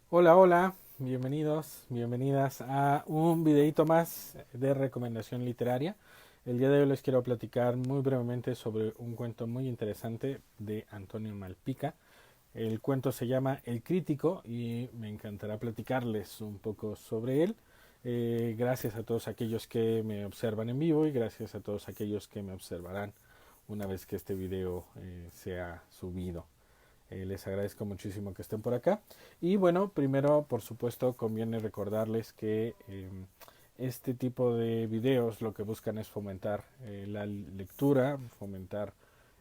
Hola, hola, bienvenidos, bienvenidas a un videito más de recomendación literaria. El día de hoy les quiero platicar muy brevemente sobre un cuento muy interesante de Antonio Malpica. El cuento se llama El Crítico y me encantará platicarles un poco sobre él. Gracias a todos aquellos que me observan en vivo y gracias a todos aquellos que me observarán una vez que este video sea subido. Les agradezco muchísimo que estén por acá. Y bueno, primero, por supuesto, conviene recordarles que este tipo de videos lo que buscan es fomentar la lectura, fomentar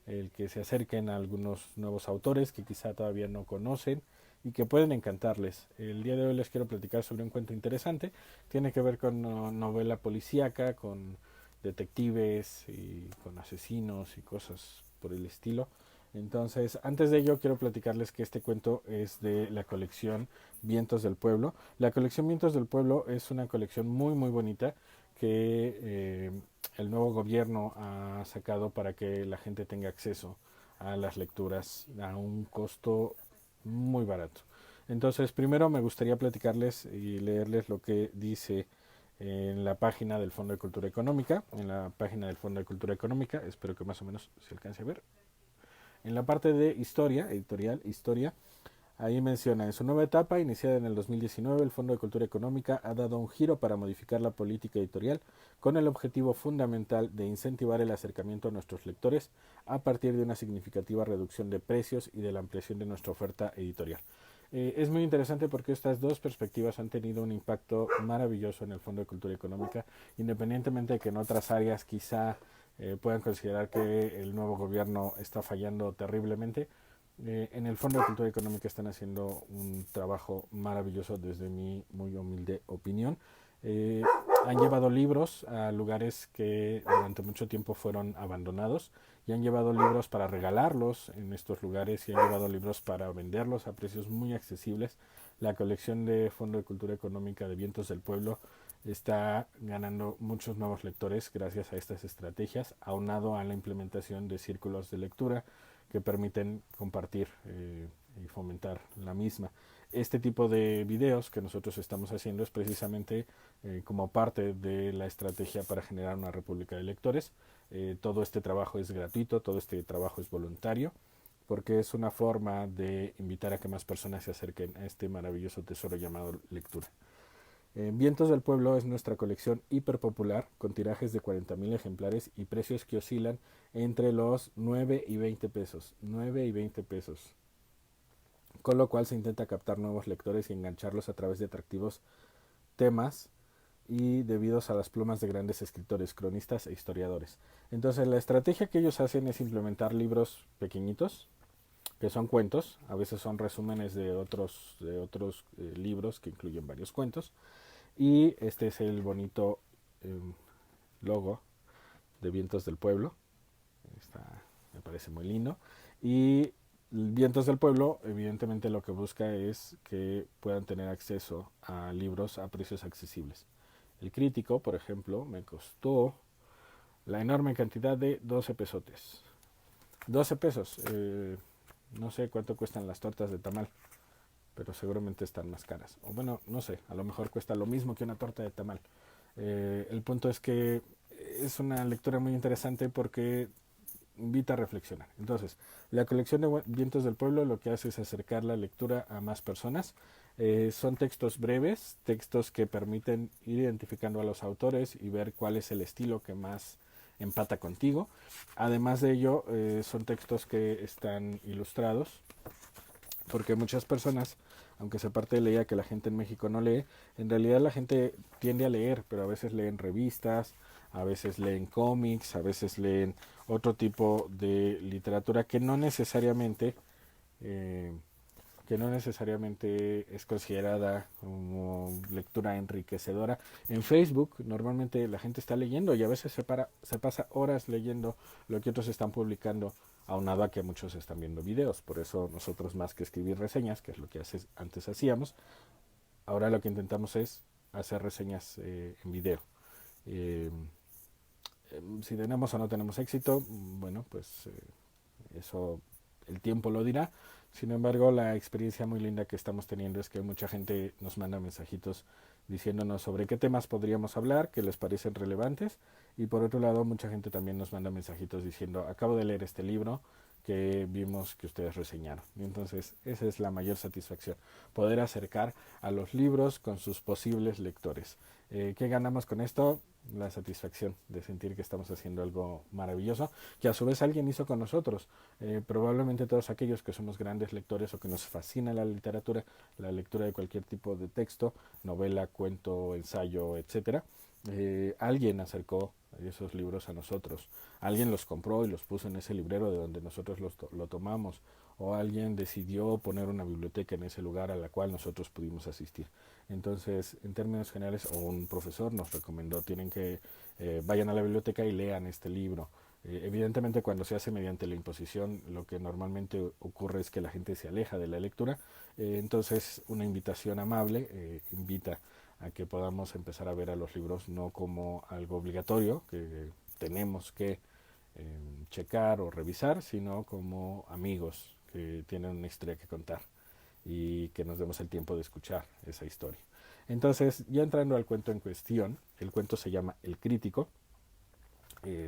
el que se acerquen a algunos nuevos autores que quizá todavía no conocen y que pueden encantarles. El día de hoy les quiero platicar sobre un cuento interesante. Tiene que ver con novela policíaca, con detectives y con asesinos y cosas por el estilo. Entonces, antes de ello, quiero platicarles que este cuento es de la colección Vientos del Pueblo. La colección Vientos del Pueblo es una colección muy, muy bonita que el nuevo gobierno ha sacado para que la gente tenga acceso a las lecturas a un costo muy barato. Entonces, primero me gustaría platicarles y leerles lo que dice en la página del Fondo de Cultura Económica. En la página del Fondo de Cultura Económica, espero que más o menos se alcance a ver. En la parte de historia, editorial, historia, ahí menciona, en su nueva etapa, iniciada en el 2019, el Fondo de Cultura Económica ha dado un giro para modificar la política editorial con el objetivo fundamental de incentivar el acercamiento a nuestros lectores a partir de una significativa reducción de precios y de la ampliación de nuestra oferta editorial. Es muy interesante porque estas dos perspectivas han tenido un impacto maravilloso en el Fondo de Cultura Económica, independientemente de que en otras áreas quizá puedan considerar que el nuevo gobierno está fallando terriblemente. En el Fondo de Cultura Económica están haciendo un trabajo maravilloso desde mi muy humilde opinión. Eh, Han llevado libros a lugares que durante mucho tiempo fueron abandonados y han llevado libros para regalarlos en estos lugares y han llevado libros para venderlos a precios muy accesibles. La colección de Fondo de Cultura Económica de Vientos del Pueblo está ganando muchos nuevos lectores gracias a estas estrategias, aunado a la implementación de círculos de lectura que permiten compartir y fomentar la misma. Este tipo de videos que nosotros estamos haciendo es precisamente como parte de la estrategia para generar una república de lectores. Todo este trabajo es gratuito, todo este trabajo es voluntario, porque es una forma de invitar a que más personas se acerquen a este maravilloso tesoro llamado lectura. Vientos del Pueblo es nuestra colección hiperpopular con tirajes de 40.000 ejemplares y precios que oscilan entre los 9 y 20 pesos. 9 y 20 pesos. Con lo cual se intenta captar nuevos lectores y engancharlos a través de atractivos temas y debidos a las plumas de grandes escritores, cronistas e historiadores. Entonces la estrategia que ellos hacen es implementar libros pequeñitos, que son cuentos, a veces son resúmenes de otros libros que incluyen varios cuentos, y este es el bonito eh, logo de Vientos del Pueblo. Está, me parece muy lindo. Y Vientos del Pueblo, evidentemente lo que busca es que puedan tener acceso a libros a precios accesibles. El Crítico, por ejemplo, me costó la enorme cantidad de 12 pesotes. 12 pesos. No sé cuánto cuestan las tortas de tamal, pero seguramente están más caras. O bueno, no sé, a lo mejor cuesta lo mismo que una torta de tamal. El punto es que es una lectura muy interesante porque invita a reflexionar. Entonces, la colección de Vientos del Pueblo lo que hace es acercar la lectura a más personas. Son textos breves, textos que permiten ir identificando a los autores y ver cuál es el estilo que más empata contigo. Además de ello, son textos que están ilustrados, porque muchas personas, aunque se parte de la idea que la gente en México no lee, en realidad la gente tiende a leer, pero a veces leen revistas, a veces leen cómics, a veces leen otro tipo de literatura eh, que no necesariamente es considerada como lectura enriquecedora. En Facebook normalmente la gente está leyendo y a veces se pasa horas leyendo lo que otros están publicando, aunado a que muchos están viendo videos. Por eso nosotros, más que escribir reseñas, que es lo que antes hacíamos, ahora lo que intentamos es hacer reseñas en video. Eh, si tenemos o no tenemos éxito, bueno, pues eso el tiempo lo dirá. Sin embargo, la experiencia muy linda que estamos teniendo es que mucha gente nos manda mensajitos diciéndonos sobre qué temas podríamos hablar, que les parecen relevantes. Y por otro lado, mucha gente también nos manda mensajitos diciendo, acabo de leer este libro que vimos que ustedes reseñaron. Y entonces, esa es la mayor satisfacción, poder acercar a los libros con sus posibles lectores. ¿Qué ganamos con esto? La satisfacción de sentir que estamos haciendo algo maravilloso, que a su vez alguien hizo con nosotros. Probablemente todos aquellos que somos grandes lectores o que nos fascina la literatura, la lectura de cualquier tipo de texto, novela, cuento, ensayo, etcétera, alguien acercó esos libros a nosotros. Alguien los compró y los puso en ese librero de donde nosotros lo tomamos. O alguien decidió poner una biblioteca en ese lugar a la cual nosotros pudimos asistir. Entonces, en términos generales, o un profesor nos recomendó, tienen que vayan a la biblioteca y lean este libro. Evidentemente, cuando se hace mediante la imposición, lo que normalmente ocurre es que la gente se aleja de la lectura. Entonces, una invitación amable invita a que podamos empezar a ver a los libros no como algo obligatorio, que tenemos que checar o revisar, sino como amigos que tienen una historia que contar y que nos demos el tiempo de escuchar esa historia. Entonces, ya entrando al cuento en cuestión, el cuento se llama El Crítico.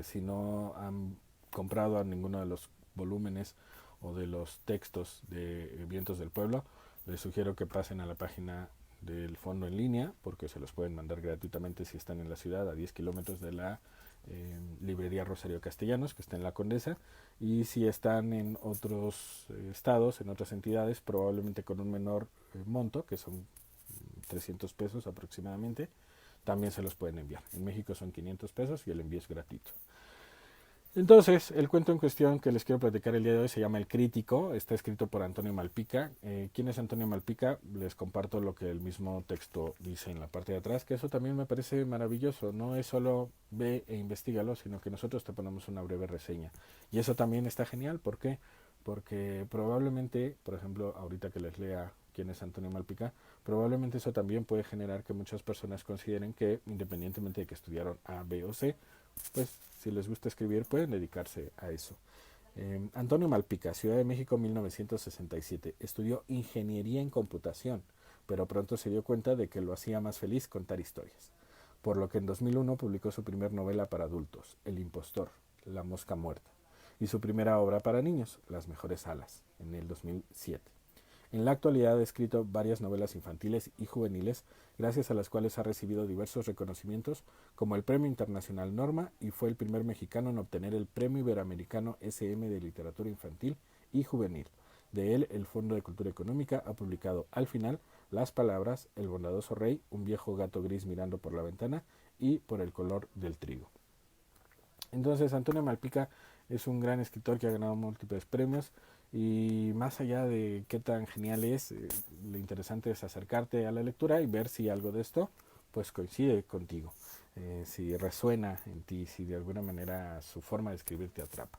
Si no han comprado a ninguno de los volúmenes o de los textos de Vientos del Pueblo, les sugiero que pasen a la página del fondo en línea, porque se los pueden mandar gratuitamente si están en la ciudad, a 10 kilómetros de la librería Rosario Castellanos, que está en La Condesa, y si están en otros estados, en otras entidades, probablemente con un menor monto, que son 300 pesos aproximadamente, también se los pueden enviar. En México son 500 pesos y el envío es gratuito. Entonces, el cuento en cuestión que les quiero platicar el día de hoy se llama El Crítico, está escrito por Antonio Malpica. ¿Quién es Antonio Malpica? Les comparto lo que el mismo texto dice en la parte de atrás, que eso también me parece maravilloso. No es solo ve e investigalo, sino que nosotros te ponemos una breve reseña. Y eso también está genial, ¿por qué? Porque probablemente, por ejemplo, ahorita que les lea quién es Antonio Malpica, probablemente eso también puede generar que muchas personas consideren que, independientemente de que estudiaron A, B o C, pues si les gusta escribir pueden dedicarse a eso. Antonio Malpica, Ciudad de México, 1967. Estudió ingeniería en computación, pero pronto se dio cuenta de que lo hacía más feliz contar historias. Por lo que en 2001 publicó su primer novela para adultos, El Impostor, La Mosca Muerta, y su primera obra para niños, Las Mejores Alas, en el 2007. En la actualidad ha escrito varias novelas infantiles y juveniles, gracias a las cuales ha recibido diversos reconocimientos, como el Premio Internacional Norma, y fue el primer mexicano en obtener el Premio Iberoamericano SM de Literatura Infantil y Juvenil. De él, el Fondo de Cultura Económica ha publicado Al final, Las Palabras, El Bondadoso Rey, Un viejo gato gris mirando por la ventana y Por el color del trigo. Entonces, Antonio Malpica es un gran escritor que ha ganado múltiples premios y más allá de qué tan genial es, lo interesante es acercarte a la lectura y ver si algo de esto pues coincide contigo, si resuena en ti, si de alguna manera su forma de escribir te atrapa.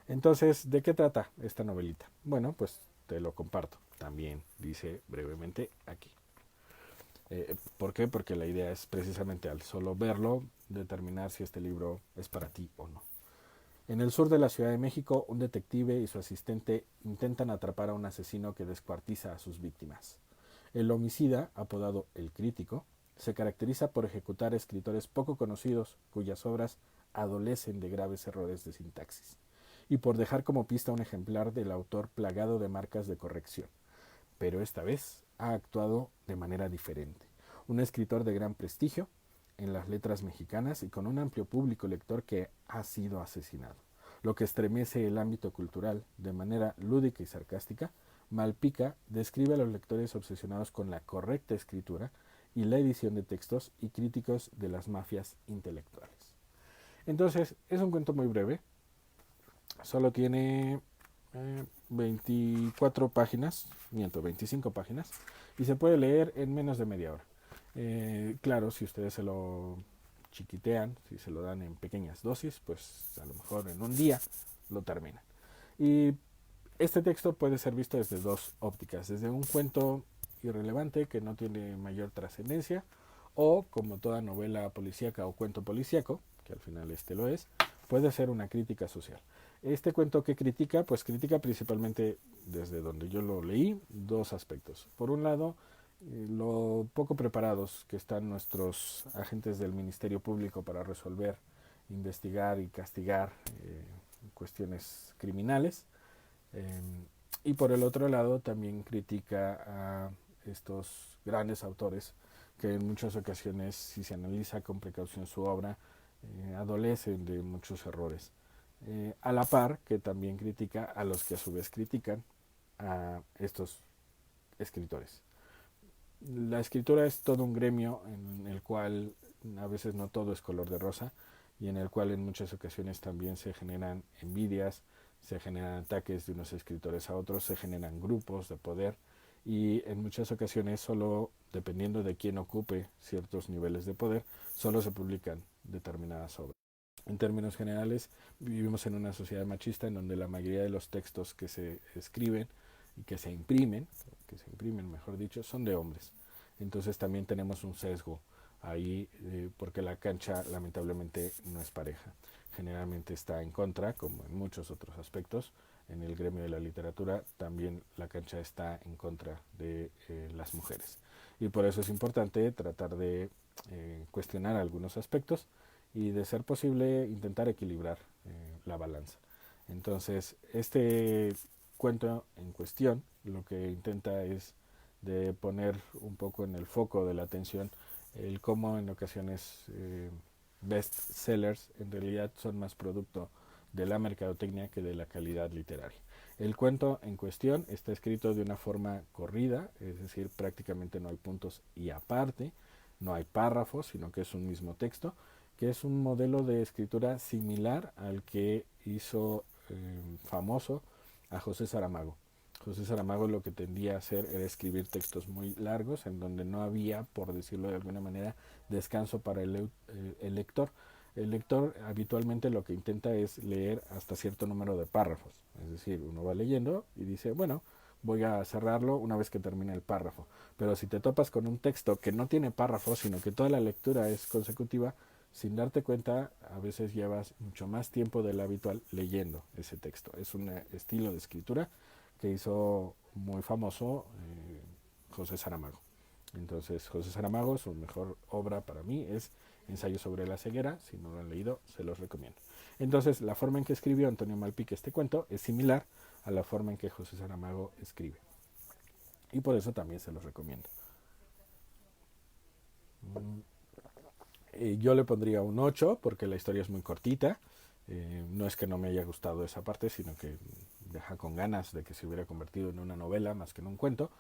Entonces, ¿de qué trata esta novelita? Bueno, pues te lo comparto. También dice brevemente aquí. ¿Por qué? Porque la idea es precisamente al solo verlo determinar si este libro es para ti o no. En el sur de la Ciudad de México, un detective y su asistente intentan atrapar a un asesino que descuartiza a sus víctimas. El homicida, apodado El Crítico, se caracteriza por ejecutar escritores poco conocidos cuyas obras adolecen de graves errores de sintaxis, y por dejar como pista un ejemplar del autor plagado de marcas de corrección. Pero esta vez ha actuado de manera diferente. Un escritor de gran prestigio en las letras mexicanas y con un amplio público lector que ha sido asesinado. Lo que estremece el ámbito cultural de manera lúdica y sarcástica, Malpica describe a los lectores obsesionados con la correcta escritura y la edición de textos y críticos de las mafias intelectuales. Entonces, es un cuento muy breve, solo tiene 24 páginas, 25 páginas, y se puede leer en menos de media hora. Claro, si ustedes se lo chiquitean, si se lo dan en pequeñas dosis, pues a lo mejor en un día lo terminan. Y este texto puede ser visto desde dos ópticas, desde un cuento irrelevante que no tiene mayor trascendencia, o como toda novela policíaca o cuento policíaco, que al final este lo es, puede ser una crítica social. Este cuento que critica, pues critica principalmente desde donde yo lo leí, dos aspectos. Por un lado, lo poco preparados que están nuestros agentes del Ministerio Público para resolver, investigar y castigar cuestiones criminales. Eh, y por el otro lado, también critica a estos grandes autores que en muchas ocasiones, si se analiza con precaución su obra, adolecen de muchos errores. A la par que también critica a los que a su vez critican a estos escritores. La escritura es todo un gremio en el cual a veces no todo es color de rosa y en el cual en muchas ocasiones también se generan envidias, se generan ataques de unos escritores a otros, se generan grupos de poder y en muchas ocasiones solo dependiendo de quién ocupe ciertos niveles de poder, solo se publican determinadas obras. En términos generales, vivimos en una sociedad machista en donde la mayoría de los textos que se escriben y que se imprimen, mejor dicho, son de hombres. Entonces también tenemos un sesgo ahí porque la cancha lamentablemente no es pareja. Generalmente está en contra, como en muchos otros aspectos. En el gremio de la literatura también la cancha está en contra de las mujeres. Y por eso es importante tratar de cuestionar algunos aspectos y de ser posible intentar equilibrar la balanza. Entonces, este cuento en cuestión lo que intenta es de poner un poco en el foco de la atención el cómo en ocasiones best sellers en realidad son más producto de la mercadotecnia que de la calidad literaria. El cuento en cuestión está escrito de una forma corrida, es decir, prácticamente no hay puntos y aparte, no hay párrafos, sino que es un mismo texto, que es un modelo de escritura similar al que hizo famoso a José Saramago. José Saramago lo que tendía a hacer era escribir textos muy largos en donde no había, por decirlo de alguna manera, descanso para el lector. El lector habitualmente lo que intenta es leer hasta cierto número de párrafos. Es decir, uno va leyendo y dice, bueno, voy a cerrarlo una vez que termine el párrafo. Pero si te topas con un texto que no tiene párrafos, sino que toda la lectura es consecutiva, sin darte cuenta, a veces llevas mucho más tiempo del habitual leyendo ese texto. Es un estilo de escritura que hizo muy famoso José Saramago. Entonces, José Saramago, su mejor obra para mí es Ensayo sobre la ceguera. Si no lo han leído, se los recomiendo. Entonces, la forma en que escribió Antonio Malpique este cuento es similar a la forma en que José Saramago escribe. Y por eso también se los recomiendo. Yo le pondría un 8 porque la historia es muy cortita. No es que no me haya gustado esa parte, sino que deja con ganas de que se hubiera convertido en una novela más que en un cuento.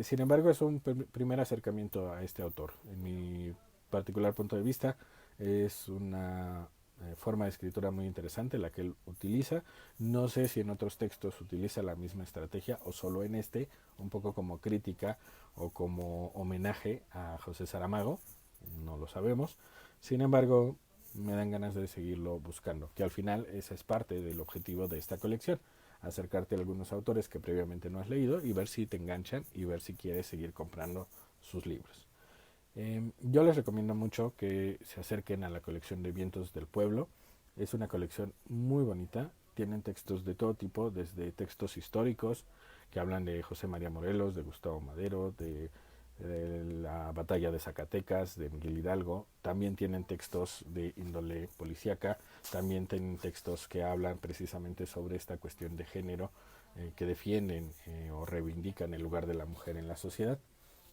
Sin embargo, es un primer acercamiento a este autor. En mi particular punto de vista, es una forma de escritura muy interesante la que él utiliza. No sé si en otros textos utiliza la misma estrategia o solo en este, un poco como crítica o como homenaje a José Saramago, no lo sabemos. Sin embargo, me dan ganas de seguirlo buscando, que al final esa es parte del objetivo de esta colección, acercarte a algunos autores que previamente no has leído y ver si te enganchan y ver si quieres seguir comprando sus libros. Yo les recomiendo mucho que se acerquen a la colección de Vientos del Pueblo. Es una colección muy bonita. Tienen textos de todo tipo, desde textos históricos que hablan de José María Morelos, de Gustavo Madero, de la batalla de Zacatecas, de Miguel Hidalgo. También tienen textos de índole policíaca. También tienen textos que hablan precisamente sobre esta cuestión de género, que defienden o reivindican el lugar de la mujer en la sociedad.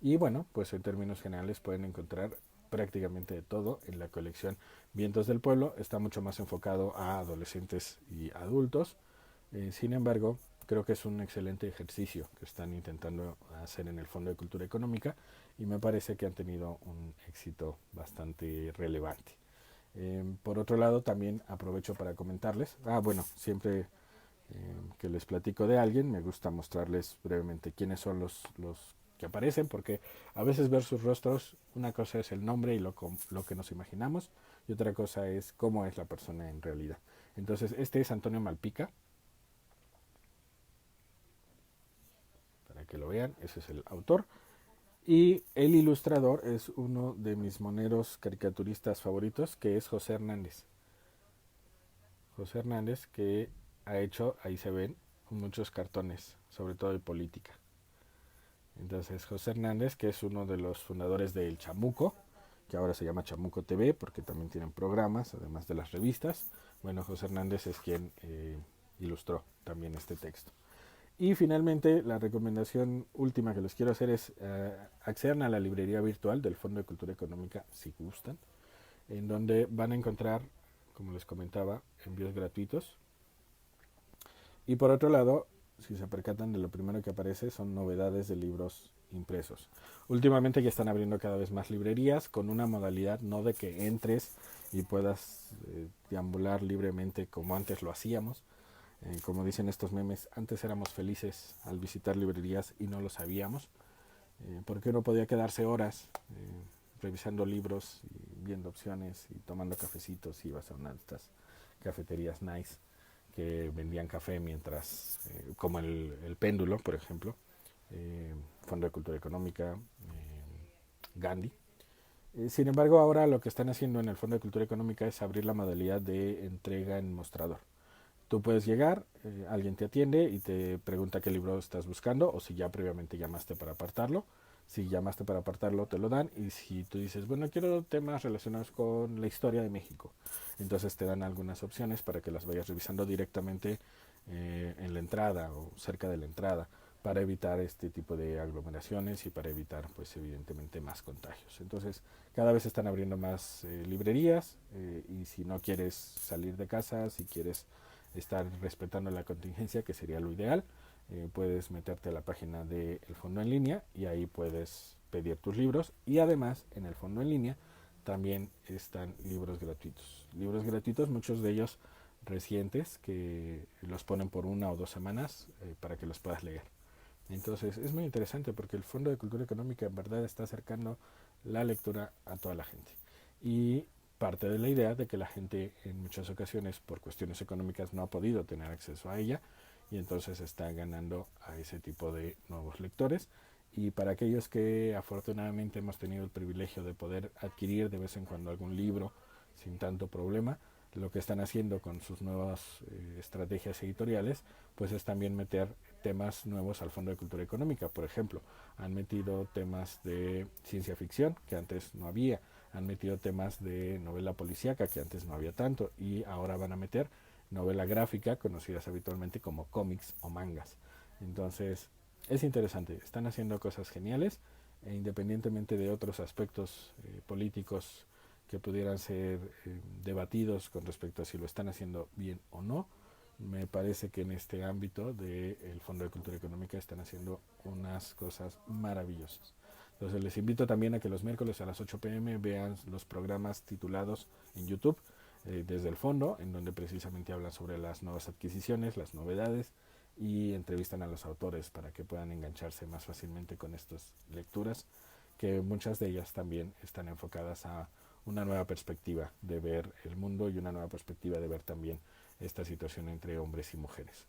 Y bueno, pues en términos generales pueden encontrar prácticamente de todo en la colección Vientos del Pueblo. Está mucho más enfocado a adolescentes y adultos. Sin embargo, creo que es un excelente ejercicio que están intentando hacer en el Fondo de Cultura Económica y me parece que han tenido un éxito bastante relevante. Por otro lado, también aprovecho para comentarles, bueno, siempre que les platico de alguien, me gusta mostrarles brevemente quiénes son los que aparecen, porque a veces ver sus rostros, una cosa es el nombre y lo que nos imaginamos, y otra cosa es cómo es la persona en realidad. Entonces, este es Antonio Malpica, para que lo vean, ese es el autor. Y el ilustrador es uno de mis moneros caricaturistas favoritos, que es José Hernández. José Hernández, que ha hecho, ahí se ven, muchos cartones, sobre todo de política. Entonces José Hernández, que es uno de los fundadores del Chamuco, que ahora se llama Chamuco TV, porque también tienen programas, además de las revistas. Bueno, José Hernández es quien ilustró también este texto. Y finalmente, la recomendación última que les quiero hacer es accedan a la librería virtual del Fondo de Cultura Económica, si gustan, en donde van a encontrar, como les comentaba, envíos gratuitos. Y por otro lado, si se percatan de lo primero que aparece, son novedades de libros impresos. Últimamente ya están abriendo cada vez más librerías con una modalidad no de que entres y puedas deambular libremente como antes lo hacíamos. Como dicen estos memes, antes éramos felices al visitar librerías y no lo sabíamos. Porque uno podía quedarse horas revisando libros, y viendo opciones y tomando cafecitos, y ibas a una de estas cafeterías nice que vendían café mientras, como el Péndulo, por ejemplo, Fondo de Cultura Económica, Gandhi. Sin embargo, ahora lo que están haciendo en el Fondo de Cultura Económica es abrir la modalidad de entrega en mostrador. Tú puedes llegar, alguien te atiende y te pregunta qué libro estás buscando o si ya previamente llamaste para apartarlo. Si llamaste para apartarlo, te lo dan. Y si tú dices, bueno, quiero temas relacionados con la historia de México, entonces te dan algunas opciones para que las vayas revisando directamente en la entrada o cerca de la entrada, para evitar este tipo de aglomeraciones y para evitar, pues evidentemente, más contagios. Entonces, cada vez están abriendo más librerías y si no quieres salir de casa, si quieres estar respetando la contingencia, que sería lo ideal, puedes meterte a la página del fondo en línea y ahí puedes pedir tus libros. Y además, en el fondo en línea también están libros gratuitos. Libros gratuitos, muchos de ellos recientes, que los ponen por 1 o 2 semanas para que los puedas leer. Entonces es muy interesante porque el Fondo de Cultura Económica en verdad está acercando la lectura a toda la gente. Y parte de la idea de que la gente en muchas ocasiones por cuestiones económicas no ha podido tener acceso a ella y entonces está ganando a ese tipo de nuevos lectores. Y para aquellos que afortunadamente hemos tenido el privilegio de poder adquirir de vez en cuando algún libro sin tanto problema, lo que están haciendo con sus nuevas estrategias editoriales, pues es también meter temas nuevos al Fondo de Cultura Económica. Por ejemplo, han metido temas de ciencia ficción que antes no había, han metido temas de novela policíaca que antes no había tanto, y ahora van a meter novela gráfica, conocidas habitualmente como cómics o mangas. Entonces, es interesante, están haciendo cosas geniales e independientemente de otros aspectos políticos que pudieran ser debatidos con respecto a si lo están haciendo bien o no, me parece que en este ámbito del Fondo de Cultura Económica están haciendo unas cosas maravillosas. Entonces les invito también a que los miércoles a las 8 pm vean los programas titulados en YouTube desde el fondo, en donde precisamente hablan sobre las nuevas adquisiciones, las novedades, y entrevistan a los autores para que puedan engancharse más fácilmente con estas lecturas, que muchas de ellas también están enfocadas a una nueva perspectiva de ver el mundo y una nueva perspectiva de ver también esta situación entre hombres y mujeres.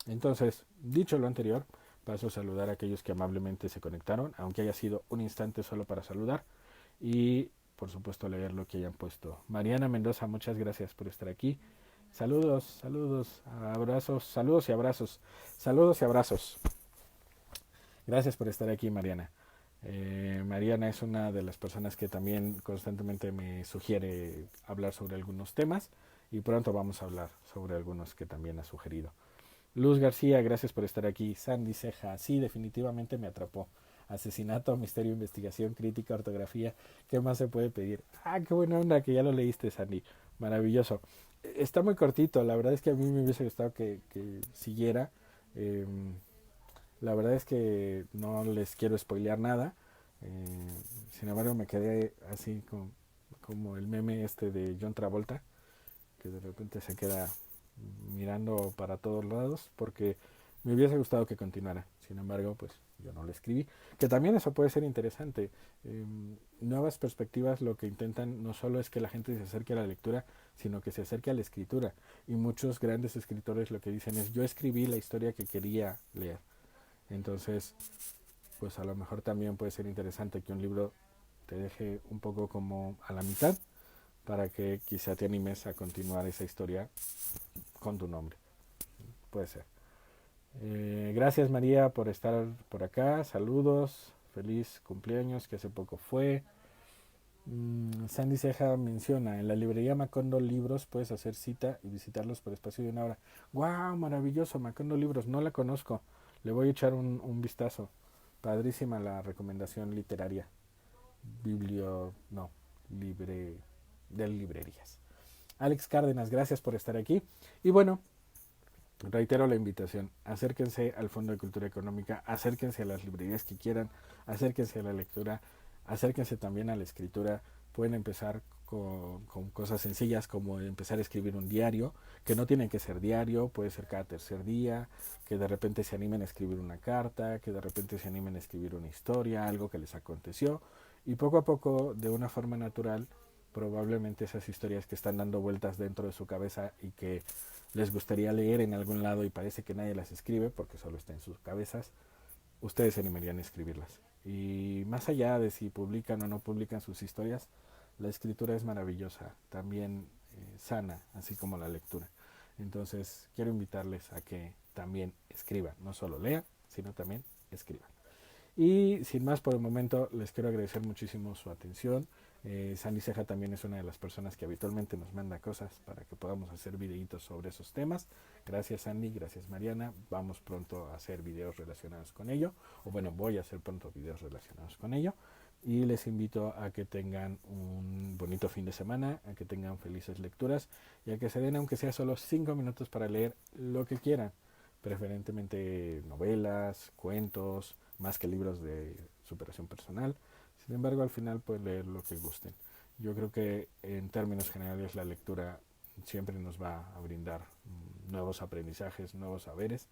Entonces, dicho lo anterior, paso a saludar a aquellos que amablemente se conectaron, aunque haya sido un instante solo para saludar, y por supuesto leer lo que hayan puesto. Mariana Mendoza, muchas gracias por estar aquí. Saludos, saludos, abrazos, saludos y abrazos, saludos y abrazos. Gracias por estar aquí, Mariana. Mariana es una de las personas que también constantemente me sugiere hablar sobre algunos temas y pronto vamos a hablar sobre algunos que también ha sugerido. Luz García, gracias por estar aquí. Sandy Ceja, sí, definitivamente me atrapó. Asesinato, misterio, investigación, crítica, ortografía. ¿Qué más se puede pedir? Ah, qué buena onda que ya lo leíste, Sandy. Maravilloso. Está muy cortito, la verdad es que a mí me hubiese gustado que siguiera. Eh, la verdad es que no les quiero spoilear nada. Sin embargo, me quedé así como el meme este de John Travolta, que de repente se queda mirando para todos lados, porque me hubiese gustado que continuara. Sin embargo, pues yo no lo escribí. Que también eso puede ser interesante. Nuevas perspectivas lo que intentan no solo es que la gente se acerque a la lectura, sino que se acerque a la escritura. Y muchos grandes escritores lo que dicen es, yo escribí la historia que quería leer. Entonces, pues a lo mejor también puede ser interesante que un libro te deje un poco como a la mitad, para que quizá te animes a continuar esa historia con tu nombre. Puede ser. Gracias María por estar por acá. Saludos. Feliz cumpleaños que hace poco fue. Sandy Ceja menciona, en la librería Macondo Libros puedes hacer cita y visitarlos por espacio de una hora. ¡Wow! Maravilloso, Macondo Libros, no la conozco. Le voy a echar un vistazo. Padrísima la recomendación literaria. No, libre, de librerías. Alex Cárdenas, gracias por estar aquí. Y bueno, reitero la invitación, acérquense al Fondo de Cultura Económica, acérquense a las librerías que quieran, acérquense a la lectura, acérquense también a la escritura, pueden empezar con cosas sencillas como empezar a escribir un diario, que no tiene que ser diario, puede ser cada tercer día, que de repente se animen a escribir una carta, que de repente se animen a escribir una historia, algo que les aconteció, y poco a poco, de una forma natural, probablemente esas historias que están dando vueltas dentro de su cabeza y que les gustaría leer en algún lado y parece que nadie las escribe porque solo está en sus cabezas, ustedes se animarían a escribirlas. Y más allá de si publican o no publican sus historias, la escritura es maravillosa, también sana, así como la lectura. Entonces quiero invitarles a que también escriban, no solo lean, sino también escriban. Y sin más por el momento, les quiero agradecer muchísimo su atención. Sandy Ceja también es una de las personas que habitualmente nos manda cosas para que podamos hacer videitos sobre esos temas. Gracias Sandy, gracias Mariana. Vamos pronto a hacer videos relacionados con ello. O bueno, voy a hacer pronto videos relacionados con ello. Y les invito a que tengan un bonito fin de semana, a que tengan felices lecturas y a que se den aunque sea solo 5 minutos para leer lo que quieran. Preferentemente novelas, cuentos, más que libros de superación personal. Sin embargo, al final pueden leer lo que gusten. Yo creo que en términos generales la lectura siempre nos va a brindar nuevos aprendizajes, nuevos saberes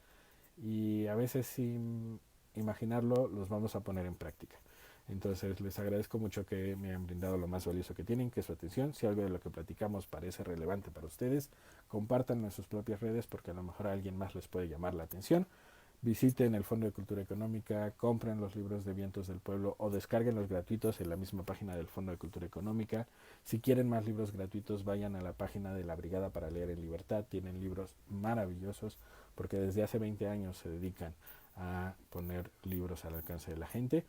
y a veces sin imaginarlo los vamos a poner en práctica. Entonces les agradezco mucho que me hayan brindado lo más valioso que tienen, que es su atención. Si algo de lo que platicamos parece relevante para ustedes, compártanlo en sus propias redes porque a lo mejor a alguien más les puede llamar la atención. Visiten el Fondo de Cultura Económica, compren los libros de Vientos del Pueblo o descarguen los gratuitos en la misma página del Fondo de Cultura Económica. Si quieren más libros gratuitos, vayan a la página de la Brigada para Leer en Libertad. Tienen libros maravillosos porque desde hace 20 años se dedican a poner libros al alcance de la gente.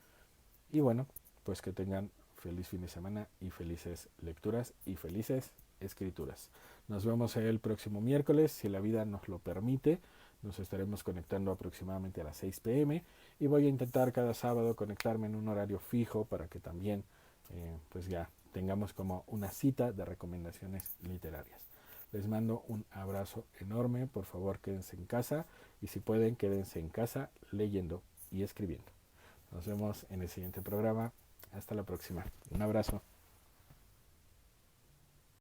Y bueno, pues que tengan feliz fin de semana y felices lecturas y felices escrituras. Nos vemos el próximo miércoles, si la vida nos lo permite. Nos estaremos conectando aproximadamente a las 6 pm y voy a intentar cada sábado conectarme en un horario fijo para que también pues ya tengamos como una cita de recomendaciones literarias. Les mando un abrazo enorme, por favor quédense en casa y si pueden quédense en casa leyendo y escribiendo. Nos vemos en el siguiente programa. Hasta la próxima. Un abrazo.